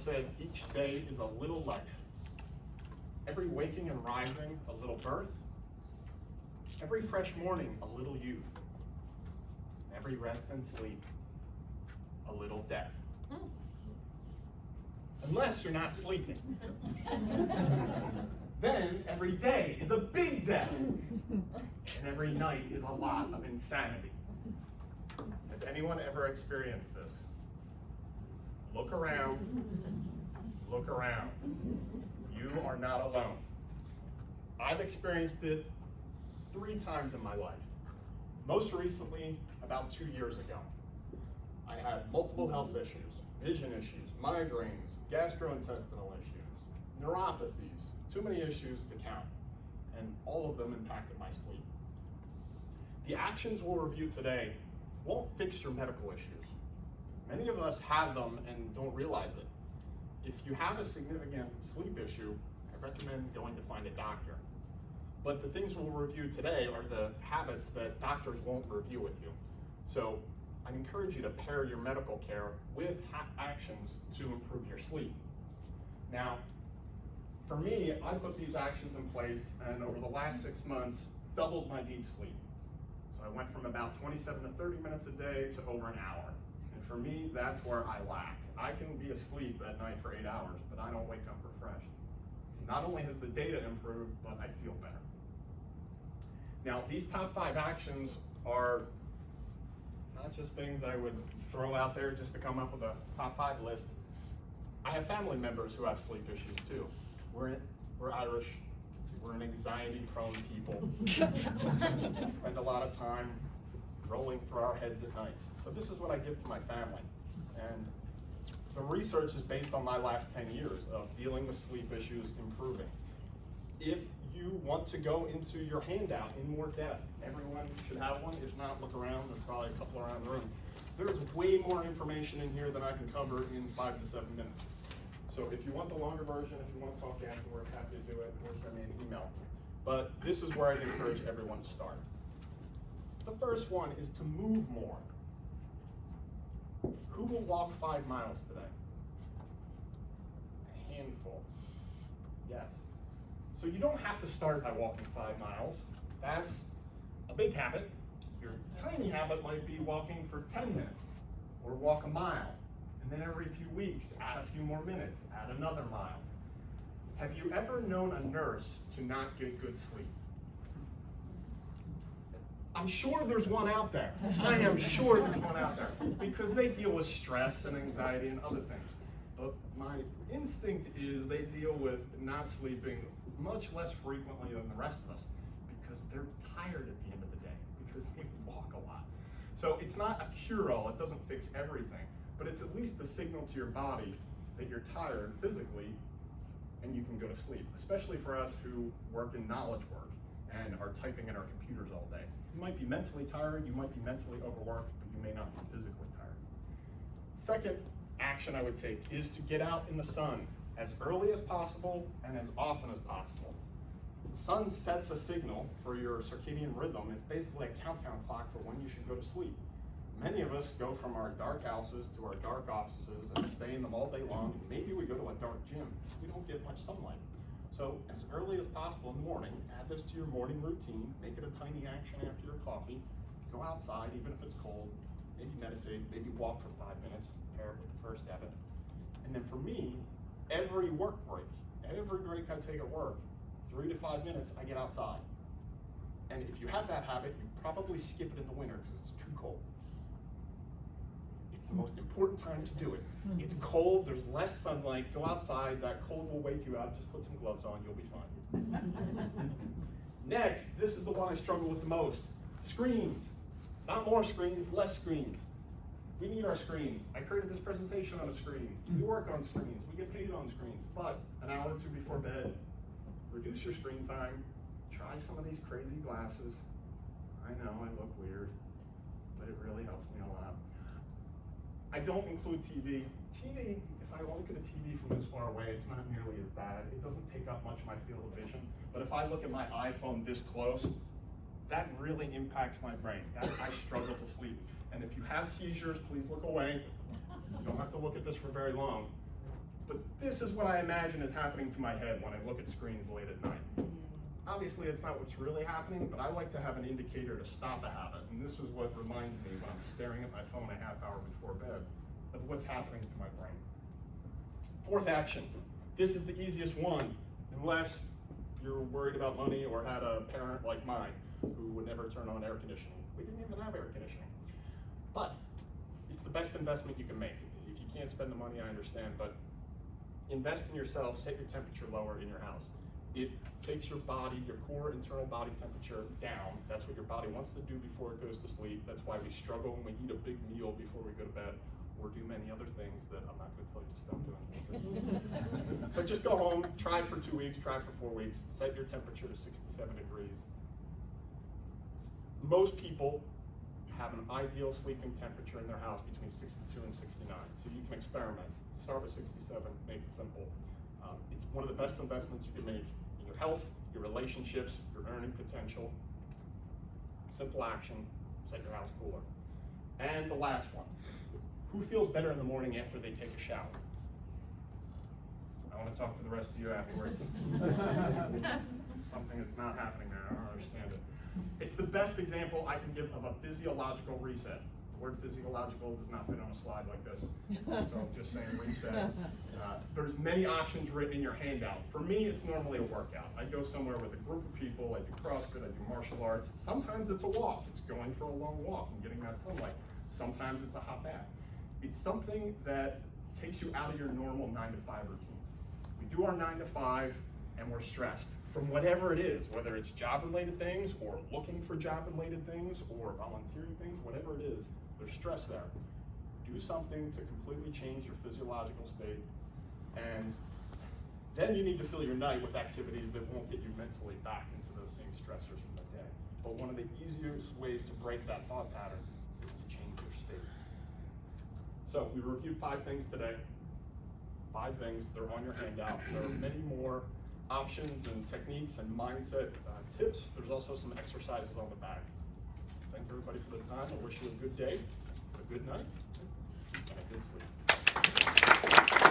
said, each day is a little life. Every waking and rising, a little birth. Every fresh morning, a little youth. Every rest and sleep, a little death. Unless you're not sleeping. Then every day is a big death. And every night is a lot of insanity. Has anyone ever experienced this? Look around. Look around. You are not alone. I've experienced it 3 times in my life. Most recently, about 2 years ago. I had multiple health issues, vision issues, migraines, gastrointestinal issues, neuropathies, too many issues to count, and all of them impacted my sleep. The actions we'll review today won't fix your medical issues. Many of us have them and don't realize it. If you have a significant sleep issue, I recommend going to find a doctor. But the things we'll review today are the habits that doctors won't review with you. So I encourage you to pair your medical care with actions to improve your sleep. Now, for me, I put these actions in place, and over the last 6 months, doubled my deep sleep. So I went from about 27 to 30 minutes a day to over an hour. And for me, that's where I lack. I can be asleep at night for 8 hours, but I don't wake up refreshed. Not only has the data improved, but I feel better. Now, these top 5 actions are not just things I would throw out there just to come up with a top 5 list. I have family members who have sleep issues too. We're Irish, we're an anxiety-prone people. We spend a lot of time rolling through our heads at nights. So this is what I give to my family. And the research is based on my last 10 years of dealing with sleep issues improving. If you want to go into your handout in more depth, everyone should have one. If not, look around. There's probably a couple around the room. There's way more information in here than I can cover in 5 to 7 minutes. So if you want the longer version, if you want to talk afterward, happy to do it, or send me an email. But this is where I'd encourage everyone to start. The first one is to move more. Who will walk 5 miles today? A handful. Yes. So you don't have to start by walking 5 miles. That's a big habit. Your tiny habit might be walking for 10 minutes or walk a mile. And then every few weeks, add a few more minutes, add another mile. Have you ever known a nurse to not get good sleep? I'm sure there's one out there. I am sure there's one out there because they deal with stress and anxiety and other things. But my instinct is they deal with not sleeping much less frequently than the rest of us because they're tired at the end of the day because they walk a lot. So it's not a cure-all, it doesn't fix everything, but it's at least a signal to your body that you're tired physically and you can go to sleep, especially for us who work in knowledge work and are typing in our computers all day. You might be mentally tired, you might be mentally overworked, but you may not be physically tired. Second action I would take is to get out in the sun as early as possible and as often as possible. The sun sets a signal for your circadian rhythm. It's basically a countdown clock for when you should go to sleep. Many of us go from our dark houses to our dark offices and stay in them all day long. Maybe we go to a dark gym. We don't get much sunlight. So as early as possible in the morning, add this to your morning routine, make it a tiny action after your coffee, go outside even if it's cold, maybe meditate, maybe walk for 5 minutes, pair it with the first habit. And then for me, every work break, every break I take at work, 3 to 5 minutes, I get outside. And if you have that habit, you probably skip it in the winter because it's too cold. It's the most important time to do it. It's cold, there's less sunlight, go outside, that cold will wake you up, just put some gloves on, you'll be fine. Next, this is the one I struggle with the most. Screens. Not more screens, less screens. We need our screens. I created this presentation on a screen. We work on screens, we get paid on screens, but an hour or 2 before bed, reduce your screen time, try some of these crazy glasses. I know I look weird, but it really helps me a lot. I don't include TV. TV, if I look at a TV from this far away, it's not nearly as bad. It doesn't take up much of my field of vision. But if I look at my iPhone this close, that really impacts my brain. I struggle to sleep. And if you have seizures, please look away. You don't have to look at this for very long. but this is what I imagine is happening to my head when I look at screens late at night. Obviously, it's not what's really happening, but I like to have an indicator to stop a habit. And this is what reminds me when I'm staring at my phone a half hour before bed of what's happening to my brain. Fourth action. This is the easiest one, unless you're worried about money or had a parent like mine who would never turn on air conditioning. We didn't even have air conditioning. But it's the best investment you can make. If you can't spend the money, I understand, but invest in yourself, set your temperature lower in your house. It takes your body, your core internal body temperature down. That's what your body wants to do before it goes to sleep. That's why we struggle when we eat a big meal before we go to bed, or do many other things that I'm not going to tell you to stop doing. But just go home, try for 2 weeks, try for 4 weeks, set your temperature to 67 degrees. Most people have an ideal sleeping temperature in their house between 62 and 69. So you can experiment. Start with 67, make it simple. It's one of the best investments you can make in your health, your relationships, your earning potential. Simple action, set your house cooler. And the last one, who feels better in the morning after they take a shower? I want to talk to the rest of you afterwards. Something that's not happening there, I don't understand it. It's the best example I can give of a physiological reset. The word physiological does not fit on a slide like this, so just saying reset. There's many options written in your handout. For me, it's normally a workout. I go somewhere with a group of people, I do CrossFit, I do martial arts. Sometimes it's a walk. It's going for a long walk and getting that sunlight. Sometimes it's a hot bath. It's something that takes you out of your normal 9 to 5 routine. We do our 9 to 5 and we're stressed from whatever it is, whether it's job-related things or looking for job-related things or volunteering things, whatever it is, there's stress there. Do something to completely change your physiological state, and then you need to fill your night with activities that won't get you mentally back into those same stressors from the day. But one of the easiest ways to break that thought pattern is to change your state. So we reviewed 5 things today. 5 things, they're on your handout. There are many more options and techniques and mindset tips. There's also some exercises on the back. Thank everybody for the time. I wish you a good day, a good night, and a good sleep.